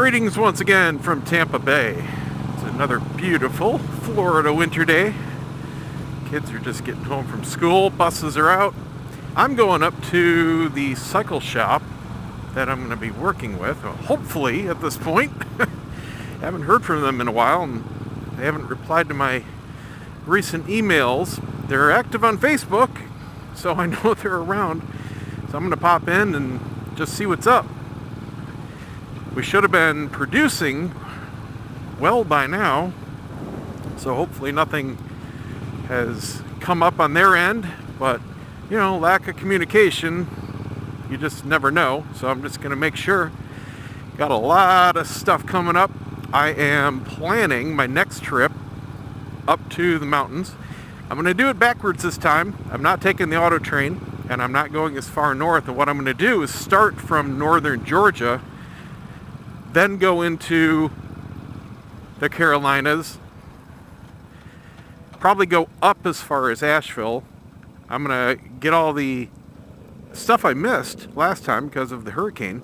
Greetings once again from Tampa Bay. It's another beautiful Florida winter day. Kids are just getting home from school, buses are out. I'm going up to the cycle shop that I'm going to be working with, hopefully at this point. Haven't heard from them in a while, and they haven't replied to my recent emails. They're active on Facebook, so I know they're around. So I'm going to pop in and just see what's up. We should have been producing well by now, so hopefully nothing has come up on their end, but you know, lack of communication, you just never know. So I'm just going to make sure. Got a lot of stuff coming up. I am planning my next trip up to the mountains. I'm going to do it backwards this time. I'm not taking the auto train, and I'm not going as far north. And what I'm going to do is start from northern Georgia, then go into the Carolinas, probably go up as far as Asheville. I'm going to get all the stuff I missed last time because of the hurricane.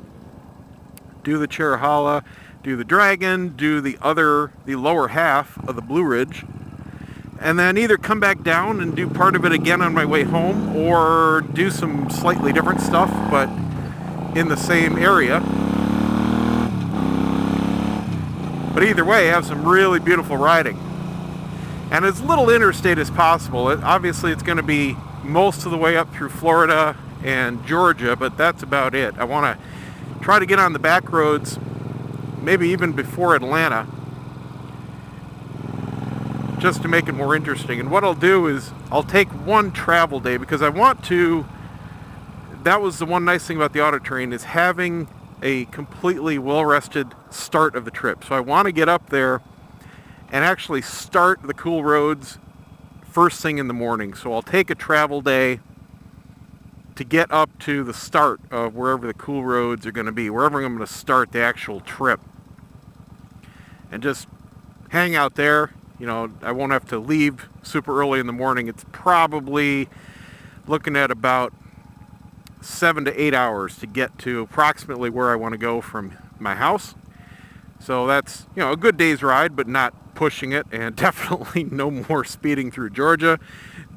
Do the Cherahalla, do the Dragon, do the lower half of the Blue Ridge, and then either come back down and do part of it again on my way home, or do some slightly different stuff, but in the same area. But either way, have some really beautiful riding. And as little interstate as possible. Obviously, it's going to be most of the way up through Florida and Georgia, but that's about it. I want to try to get on the back roads, maybe even before Atlanta, just to make it more interesting. And what I'll do is I'll take one travel day, because I want to, that was the one nice thing about the auto train, is having a completely well-rested start of the trip. So I want to get up there and actually start the cool roads first thing in the morning. So I'll take a travel day to get up to the start of wherever the cool roads are going to be, wherever I'm going to start the actual trip, and just hang out there. You know, I won't have to leave super early in the morning. It's probably looking at about 7 to 8 hours to get to approximately where I want to go from my house. So that's, you know, a good day's ride, but not pushing it, and definitely no more speeding through Georgia.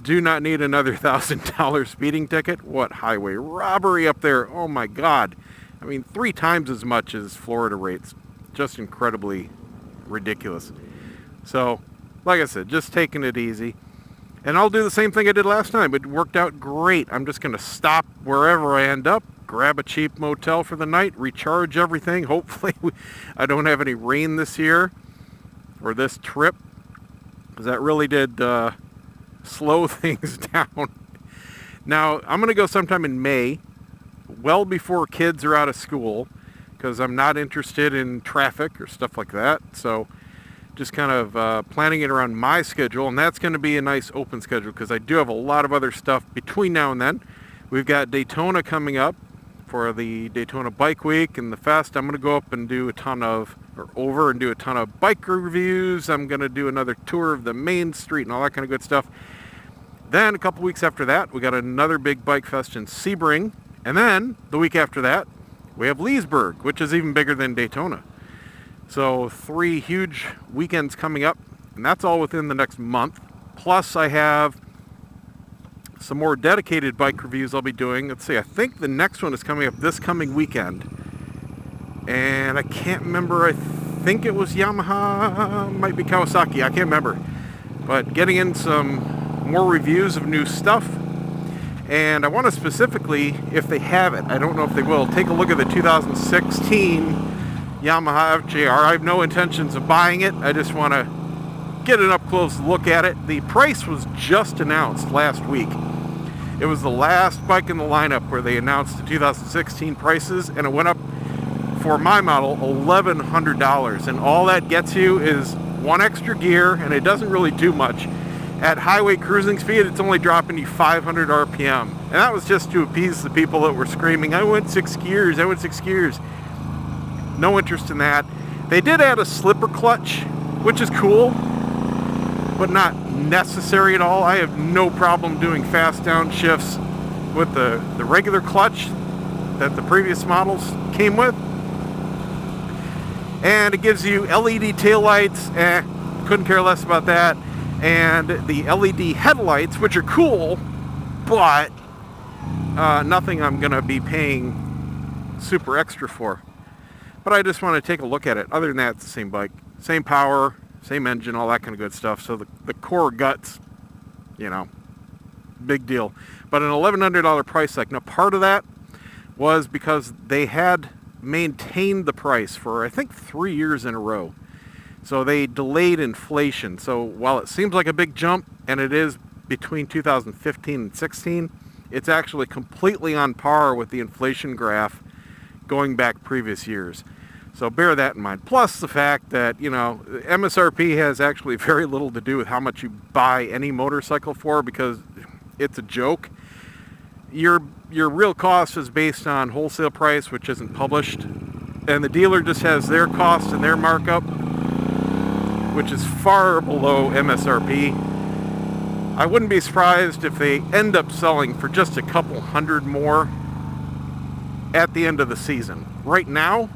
Do not need another $1,000 speeding ticket. What highway robbery up there? Oh my God. I mean, 3 times as much as Florida rates. Just incredibly ridiculous. So, like I said, just taking it easy. And I'll do the same thing I did last time. It worked out great. I'm just going to stop wherever I end up, grab a cheap motel for the night, recharge everything. Hopefully I don't have any rain this year or this trip, because that really did slow things down. Now, I'm going to go sometime in May, well before kids are out of school, because I'm not interested in traffic or stuff like that. So just kind of planning it around my schedule, and that's going to be a nice open schedule, because I do have a lot of other stuff between now and then. We've got Daytona coming up for the Daytona Bike Week and the Fest. I'm going to go up and do a ton of bike reviews. I'm going to do another tour of the main street and all that kind of good stuff. Then a couple weeks after that, we got another big Bikefest in Sebring, and then the week after that, we have Leesburg, which is even bigger than Daytona. So 3 huge weekends coming up, and that's all within the next month. Plus I have some more dedicated bike reviews I'll be doing. Let's see, I think the next one is coming up this coming weekend. And I can't remember, I think it was Yamaha, might be Kawasaki, I can't remember. But getting in some more reviews of new stuff. And I want to specifically, if they have it, I don't know if they will, take a look at the 2016 Yamaha FJR. I have no intentions of buying it. I just want to get an up-close look at it. The price was just announced last week. It was the last bike in the lineup where they announced the 2016 prices, and it went up for my model $1,100. And all that gets you is one extra gear, and it doesn't really do much. At highway cruising speed, it's only dropping you 500 RPM. And that was just to appease the people that were screaming, I went 6 gears, I went 6 gears. No interest in that. They did add a slipper clutch, which is cool, but not necessary at all. I have no problem doing fast downshifts with the regular clutch that the previous models came with. And it gives you LED taillights, couldn't care less about that. And the LED headlights, which are cool, but nothing I'm gonna be paying super extra for. But I just want to take a look at it. Other than that, it's the same bike, same power, same engine, all that kind of good stuff. So the core guts, you know, big deal. But an $1,100 price tag. Now, part of that was because they had maintained the price for, I think, 3 years in a row. So they delayed inflation. So while it seems like a big jump, and it is between 2015 and 16, it's actually completely on par with the inflation graph going back previous years. So bear that in mind. Plus the fact that, you know, MSRP has actually very little to do with how much you buy any motorcycle for, because it's a joke. Your real cost is based on wholesale price, which isn't published, and the dealer just has their cost and their markup, which is far below MSRP. I wouldn't be surprised if they end up selling for just a couple hundred more at the end of the season. Right now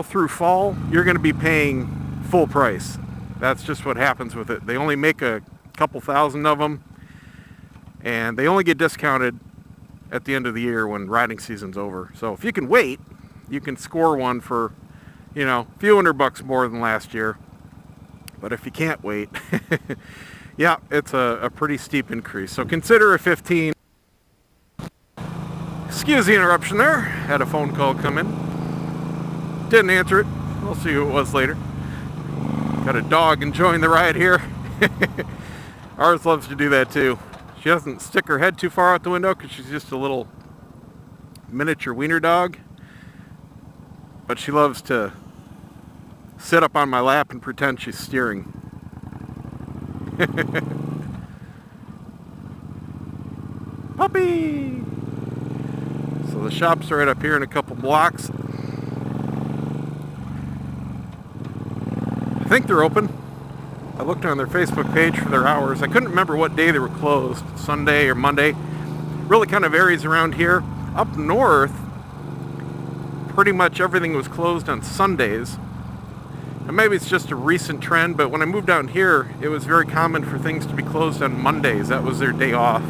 through fall, you're going to be paying full price. That's just what happens with it. They only make a couple thousand of them, and they only get discounted at the end of the year when riding season's over. So if you can wait, you can score one for, you know, a few $100 more than last year. But if you can't wait, yeah, it's a pretty steep increase. So consider a 15. Excuse the interruption there. Had a phone call come in. Didn't answer it. We'll see who it was later. Got a dog enjoying the ride here. Ours loves to do that too. She doesn't stick her head too far out the window because she's just a little miniature wiener dog. But she loves to sit up on my lap and pretend she's steering. Puppy! So the shop's right up here in a couple blocks. I think they're open. I looked on their Facebook page for their hours. I couldn't remember what day they were closed, Sunday or Monday. Really kind of varies around here. Up north, pretty much everything was closed on Sundays. And maybe it's just a recent trend, but when I moved down here, it was very common for things to be closed on Mondays. That was their day off.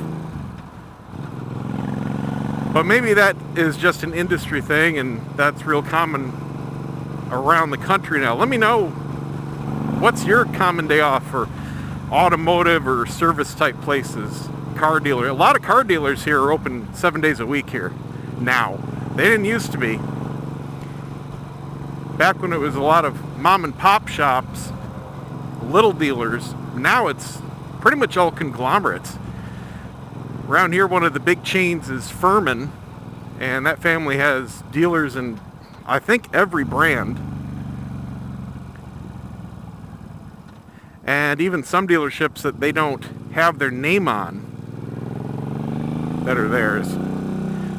But maybe that is just an industry thing, and that's real common around the country now. Let me know, what's your common day off for automotive or service type places? Car dealer. A lot of car dealers here are open 7 days a week here now. They didn't used to be. Back when it was a lot of mom and pop shops, little dealers, now it's pretty much all conglomerates. Around here, one of the big chains is Furman, and that family has dealers in, I think, every brand. And even some dealerships that they don't have their name on that are theirs.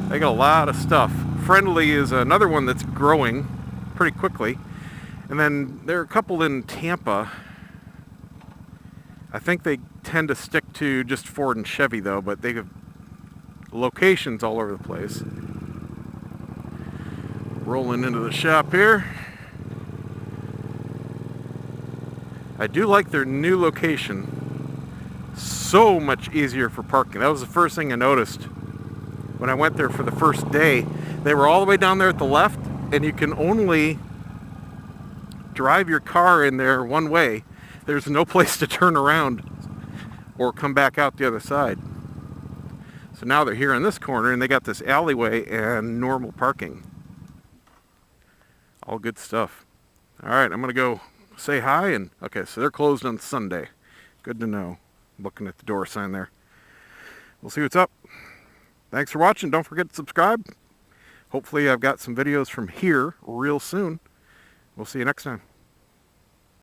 They got a lot of stuff. Friendly is another one that's growing pretty quickly. And then there are a couple in Tampa. I think they tend to stick to just Ford and Chevy though, but they have locations all over the place. Rolling into the shop here. I do like their new location. So much easier for parking. That was the first thing I noticed when I went there for the first day. They were all the way down there at the left, and you can only drive your car in there one way. There's no place to turn around or come back out the other side. So now they're here in this corner, and they got this alleyway and normal parking. All good stuff. All right, I'm going to go say hi. And okay, so they're closed on Sunday. Good to know. Looking at the door sign there. We'll see what's up. Thanks for watching. Don't forget to subscribe. Hopefully I've got some videos from here real soon. We'll see you next time.